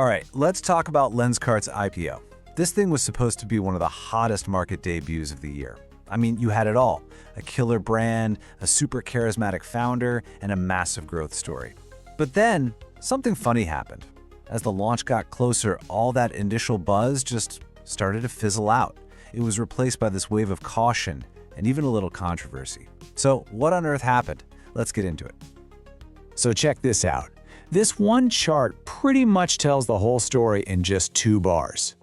All right, let's talk about Lenskart's IPO. This thing was supposed to be one of the hottest market debuts of the year. I mean, you had it all: a killer brand, a super charismatic founder, and a massive growth story. But then, something funny happened. As the launch got closer, all that initial buzz just started to fizzle out. It was replaced by this wave of caution and even a little controversy. So what on earth happened? Let's get into it. So check this out. This one chart pretty much tells the whole story in just 2 bars.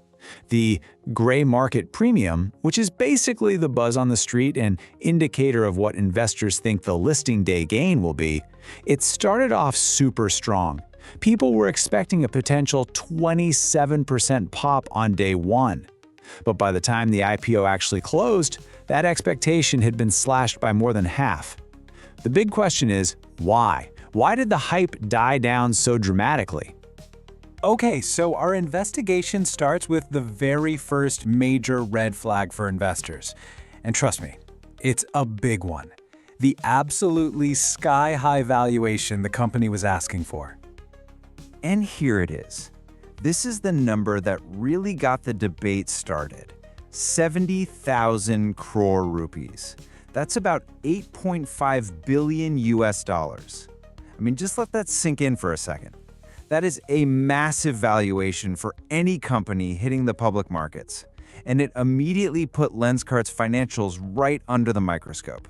The gray market premium, which is basically the buzz on the street and indicator of what investors think the listing day gain will be, it started off super strong. People were expecting a potential 27% pop on day 1. But by the time the IPO actually closed, that expectation had been slashed by more than half. The big question is, why? Why did the hype die down so dramatically? Okay, so our investigation starts with the very first major red flag for investors. And trust me, it's a big one. The absolutely sky-high valuation the company was asking for. And here it is. This is the number that really got the debate started. 70,000 crore rupees. That's about 8.5 billion US dollars. I mean, just let that sink in for a second. That is a massive valuation for any company hitting the public markets, and it immediately put Lenskart's financials right under the microscope.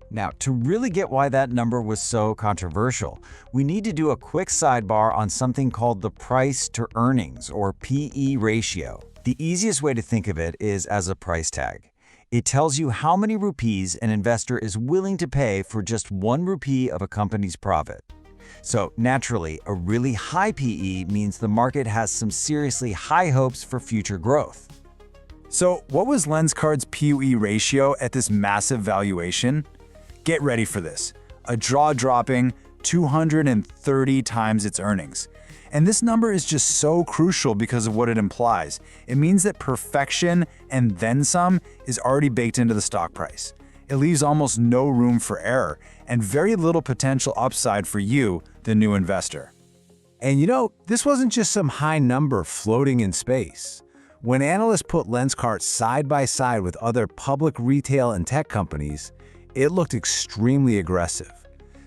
Now, to really get why that number was so controversial, we need to do a quick sidebar on something called the price to earnings, or PE ratio. The easiest way to think of it is as a price tag. It tells you how many rupees an investor is willing to pay for just 1 rupee of a company's profit. So naturally, a really high PE means the market has some seriously high hopes for future growth. So what was Lenskart's PE ratio at this massive valuation? Get ready for this. A jaw-dropping 230 times its earnings. And this number is just so crucial because of what it implies. It means that perfection and then some is already baked into the stock price. It leaves almost no room for error and very little potential upside for you, the new investor. And you know, this wasn't just some high number floating in space. When analysts put Lenskart side by side with other public retail and tech companies, it looked extremely aggressive.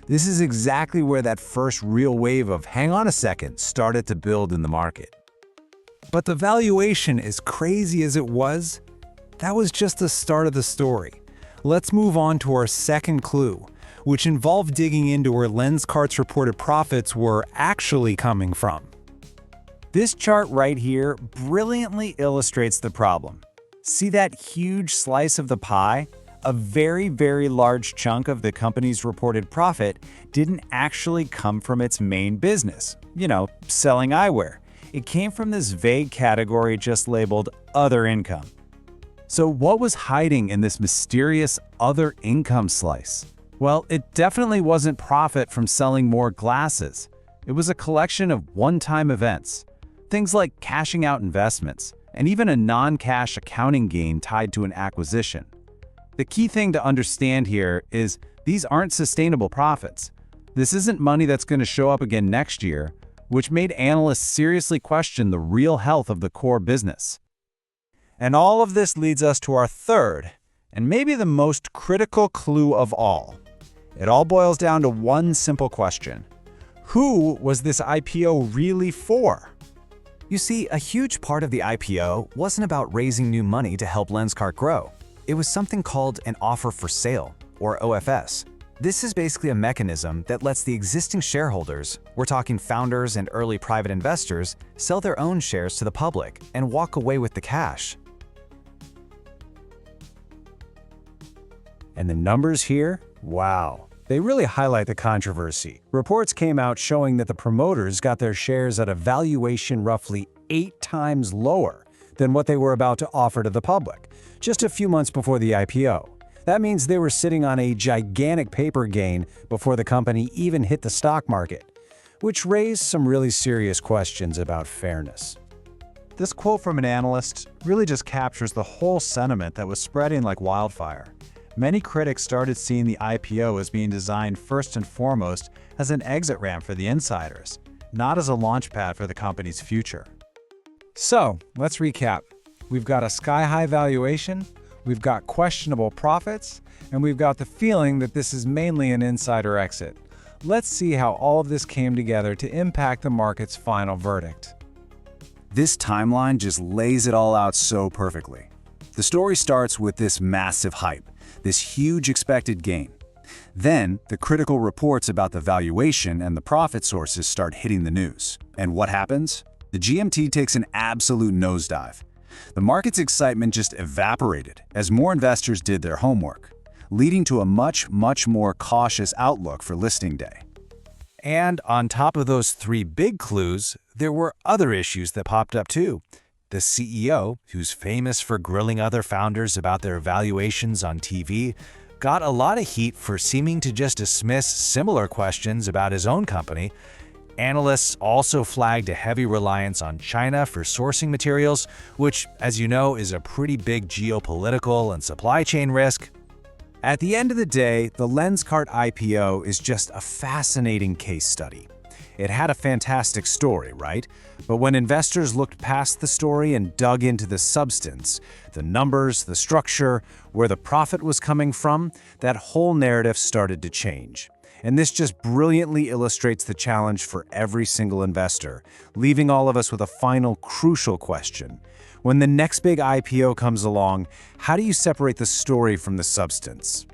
This is exactly where that first real wave of "hang on a second" started to build in the market. But the valuation, as crazy as it was, that was just the start of the story. Let's move on to our second clue, which involved digging into where Lenskart's reported profits were actually coming from. This chart right here brilliantly illustrates the problem. See that huge slice of the pie? A very, very large chunk of the company's reported profit didn't actually come from its main business, selling eyewear. It came from this vague category just labeled other income. So what was hiding in this mysterious other income slice? Well, it definitely wasn't profit from selling more glasses. It was a collection of one-time events. Things like cashing out investments, and even a non-cash accounting gain tied to an acquisition. The key thing to understand here is these aren't sustainable profits. This isn't money that's going to show up again next year, which made analysts seriously question the real health of the core business. And all of this leads us to our third, and maybe the most critical clue of all. It all boils down to one simple question. Who was this IPO really for? You see, a huge part of the IPO wasn't about raising new money to help Lenskart grow. It was something called an offer for sale, or OFS. This is basically a mechanism that lets the existing shareholders, we're talking founders and early private investors, sell their own shares to the public and walk away with the cash. And the numbers here? Wow. They really highlight the controversy. Reports came out showing that the promoters got their shares at a valuation roughly 8 times lower than what they were about to offer to the public, just a few months before the IPO. That means they were sitting on a gigantic paper gain before the company even hit the stock market, which raised some really serious questions about fairness. This quote from an analyst really just captures the whole sentiment that was spreading like wildfire. Many critics started seeing the IPO as being designed first and foremost as an exit ramp for the insiders. not as a launchpad for the company's future. So, let's recap. We've got a sky-high valuation, we've got questionable profits, and we've got the feeling that this is mainly an insider exit. Let's see how all of this came together to impact the market's final verdict. This timeline just lays it all out so perfectly. The story starts with this massive hype, this huge expected gain. Then, the critical reports about the valuation and the profit sources start hitting the news. And what happens? The GMT takes an absolute nosedive. The market's excitement just evaporated as more investors did their homework, leading to a much more cautious outlook for listing day. And on top of those three big clues, there were other issues that popped up too. The CEO, who's famous for grilling other founders about their valuations on TV, got a lot of heat for seeming to just dismiss similar questions about his own company. Analysts also flagged a heavy reliance on China for sourcing materials, which, as you know, is a pretty big geopolitical and supply chain risk. At the end of the day, the Lenskart IPO is just a fascinating case study. It had a fantastic story, right? But when investors looked past the story and dug into the substance, the numbers, the structure, where the profit was coming from, that whole narrative started to change. And this just brilliantly illustrates the challenge for every single investor, leaving all of us with a final crucial question. When the next big IPO comes along, how do you separate the story from the substance?